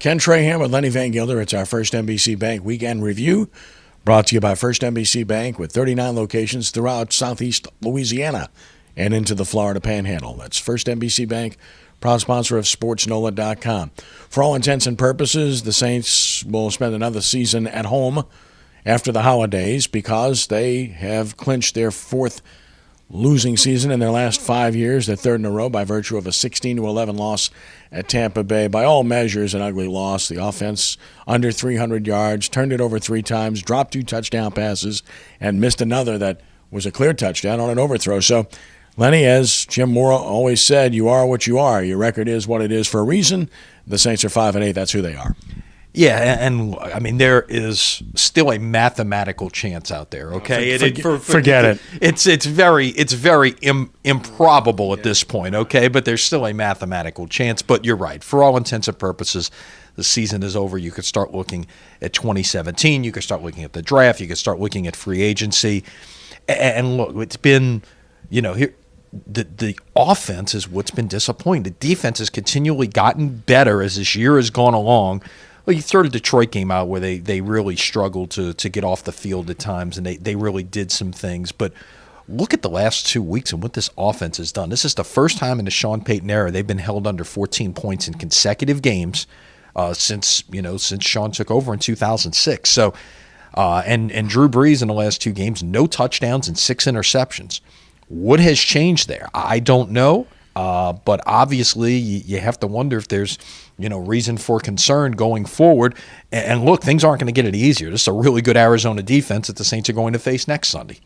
Ken Trahan with Lenny Vangilder. It's our First NBC Bank Weekend Review, brought to you by First NBC Bank with 39 locations throughout southeast Louisiana and into the Florida Panhandle. That's First NBC Bank, proud sponsor of SportsNOLA.com. For all intents and purposes, the Saints will spend another season at home after the holidays because they have clinched their fourth losing season in their last 5 years, their third in a row, by virtue of a 16-11 loss at Tampa Bay. By all measures, an ugly loss. The offense under 300 yards, turned it over 3 times, dropped 2 touchdown passes, and missed another that was a clear touchdown on an overthrow. So, Lenny, as Jim Moore always said, you are what you are. Your record is what it is for a reason. The Saints are 5-8. That's who they are. Yeah, and I mean, there is still a mathematical chance out there. Okay, forget it. It's very improbable at this point. Okay, but there's still a mathematical chance. But you're right. For all intents and purposes, the season is over. You could start looking at 2017. You could start looking at the draft. You could start looking at free agency. And look, it's been, here. The offense is what's been disappointing. The defense has continually gotten better as this year has gone along. Well, you throw the Detroit game out where they really struggled to get off the field at times, and they really did some things. But look at the last 2 weeks and what this offense has done. This is the first time in the Sean Payton era they've been held under 14 points in consecutive games since Sean took over in 2006. So, and Drew Brees in the last 2 games, no touchdowns and 6 interceptions. What has changed there? I don't know. But obviously, you have to wonder if there's, reason for concern going forward. And look, things aren't going to get any easier. This is a really good Arizona defense that the Saints are going to face next Sunday.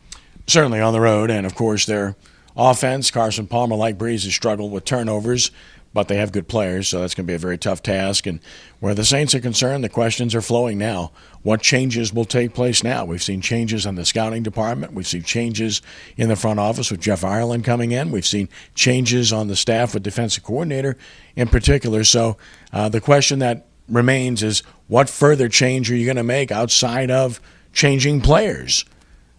Certainly on the road. And, of course, their offense, Carson Palmer, like Breeze, has struggled with turnovers, but they have good players, so that's going to be a very tough task. And where the Saints are concerned, the questions are flowing now. What changes will take place now? We've seen changes in the scouting department. We've seen changes in the front office with Jeff Ireland coming in. We've seen changes on the staff with defensive coordinator in particular. So the question that remains is, what further change are you going to make outside of changing players?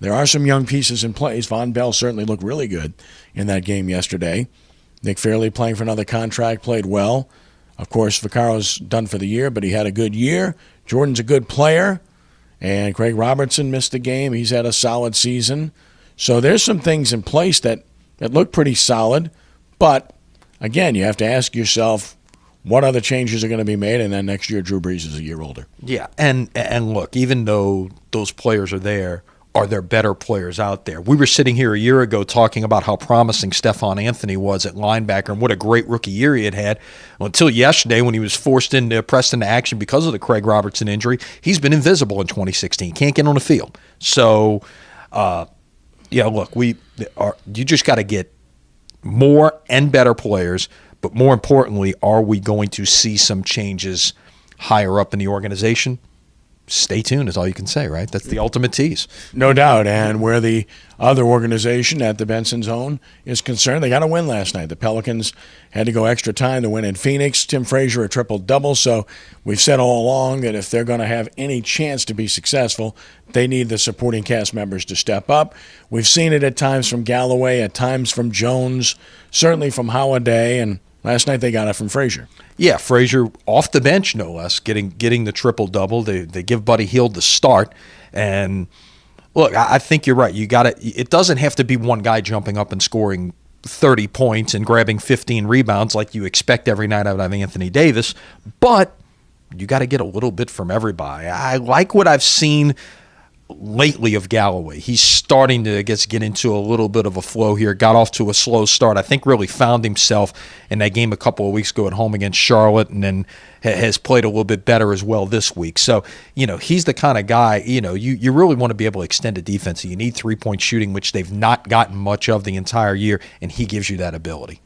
There are some young pieces in place. Von Bell certainly looked really good in that game yesterday. Nick Fairley playing for another contract, played well. Of course, Vaccaro's done for the year, but he had a good year. Jordan's a good player. And Craig Robertson missed the game. He's had a solid season. So there's some things in place that look pretty solid. But, again, you have to ask yourself what other changes are going to be made, and then next year Drew Brees is a year older. Yeah, and look, even though those players are there better players out there? We were sitting here a year ago talking about how promising Stephon Anthony was at linebacker and what a great rookie year he had until yesterday when he was pressed into action because of the Craig Robertson injury. He's been invisible in 2016. Can't get on the field. So, look, you just got to get more and better players, but more importantly, are we going to see some changes higher up in the organization? Stay tuned is all you can say, right? That's the ultimate tease. No doubt. And where the other organization at the Benson Zone is concerned, they got a win last night. The Pelicans had to go extra time to win in Phoenix. Tim Frazier a triple-double. So we've said all along that if they're going to have any chance to be successful, they need the supporting cast members to step up. We've seen it at times from Galloway, at times from Jones, certainly from Holiday, and last night they got it from Frazier. Yeah, Frazier off the bench, no less, getting the triple-double. They give Buddy Hield the start. And, look, I think you're right. It doesn't have to be one guy jumping up and scoring 30 points and grabbing 15 rebounds like you expect every night out of Anthony Davis, but you got to get a little bit from everybody. I like what I've seen lately of Galloway. He's starting to, get into a little bit of a flow here. Got off to a slow start. I think really found himself in that game a couple of weeks ago at home against Charlotte, and then has played a little bit better as well this week. So, he's the kind of guy, you really want to be able to extend a defense. You need three-point shooting, which they've not gotten much of the entire year, and he gives you that ability.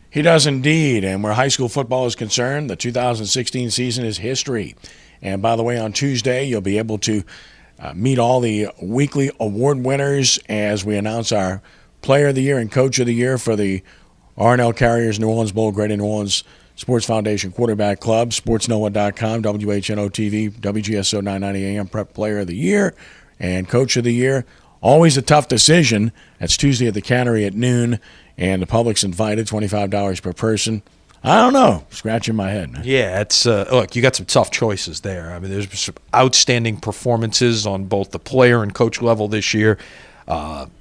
He does indeed. And where high school football is concerned, the 2016 season is history. And by the way, on Tuesday, you'll be able to meet all the weekly award winners as we announce our Player of the Year and Coach of the Year for the R&L Carriers New Orleans Bowl, Greater New Orleans Sports Foundation Quarterback Club, SportsNOLA.com, WHNO TV, WGSO 990 AM Prep Player of the Year and Coach of the Year. Always a tough decision. That's Tuesday at the Cannery at noon, and the public's invited, $25 per person. I don't know. Scratching my head. Man. Yeah, it's look, you got some tough choices there. I mean, there's some outstanding performances on both the player and coach level this year. And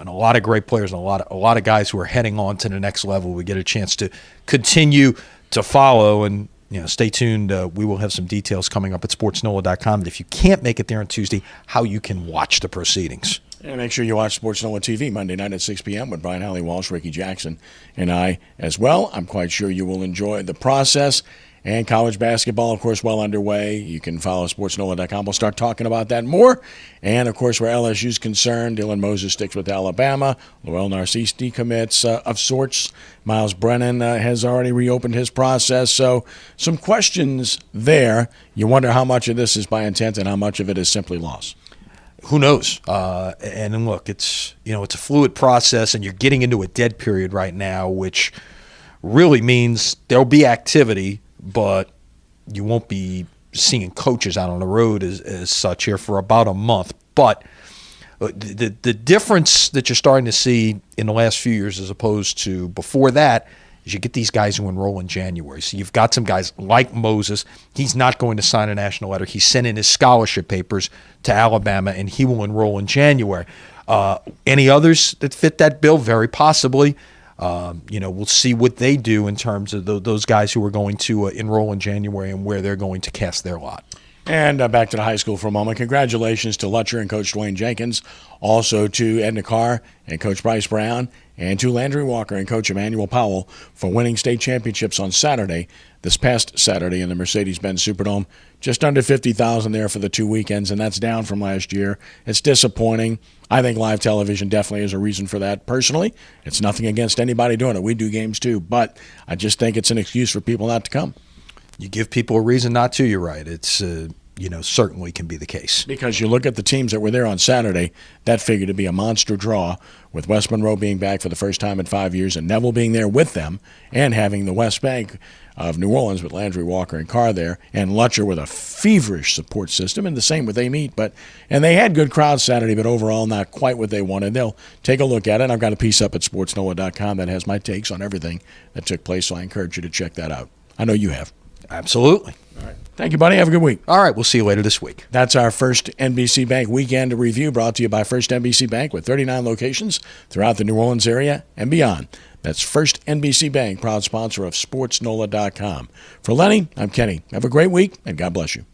a lot of great players and a lot of guys who are heading on to the next level. We get a chance to continue to follow, and stay tuned. We will have some details coming up at SportsNOLA.com. But if you can't make it there on Tuesday, how you can watch the proceedings. And make sure you watch SportsNOLA TV Monday night at 6 p.m. with Brian Halley-Walsh, Ricky Jackson, and I as well. I'm quite sure you will enjoy the process. And college basketball, of course, well underway. You can follow SportsNOLA.com. We'll start talking about that more. And, of course, where LSU's concerned, Dylan Moses sticks with Alabama. Lowell Narcisse decommits of sorts. Miles Brennan has already reopened his process. So some questions there. You wonder how much of this is by intent and how much of it is simply loss. Who knows? And look, it's a fluid process, and you're getting into a dead period right now, which really means there'll be activity, but you won't be seeing coaches out on the road as such here for about a month. But the difference that you're starting to see in the last few years as opposed to before that is you get these guys who enroll in January. So you've got some guys like Moses. He's not going to sign a national letter. He's sending his scholarship papers to Alabama, and he will enroll in January. Any others that fit that bill? Very possibly. We'll see what they do in terms of those guys who are going to enroll in January and where they're going to cast their lot. And back to the high school for a moment. Congratulations to Lutcher and Coach Dwayne Jenkins, also to Edna Carr and Coach Bryce Brown, and to Landry Walker and Coach Emmanuel Powell for winning state championships on Saturday, this past Saturday in the Mercedes-Benz Superdome. Just under 50,000 there for the 2 weekends, and that's down from last year. It's disappointing. I think live television definitely is a reason for that. Personally, it's nothing against anybody doing it. We do games too, but I just think it's an excuse for people not to come. You give people a reason not to, you're right. It's certainly can be the case. Because you look at the teams that were there on Saturday, that figured to be a monster draw, with West Monroe being back for the first time in 5 years and Neville being there with them, and having the West Bank of New Orleans with Landry Walker and Carr there, and Lutcher with a feverish support system, and the same with Amite. And they had good crowds Saturday, but overall not quite what they wanted. They'll take a look at it. I've got a piece up at SportsNOLA.com that has my takes on everything that took place, so I encourage you to check that out. I know you have. Absolutely. All right. Thank you, buddy. Have a good week. All right. We'll see you later this week. That's our First NBC Bank Weekend Review, brought to you by First NBC Bank with 39 locations throughout the New Orleans area and beyond. That's First NBC Bank, proud sponsor of SportsNOLA.com. For Lenny, I'm Kenny. Have a great week, and God bless you.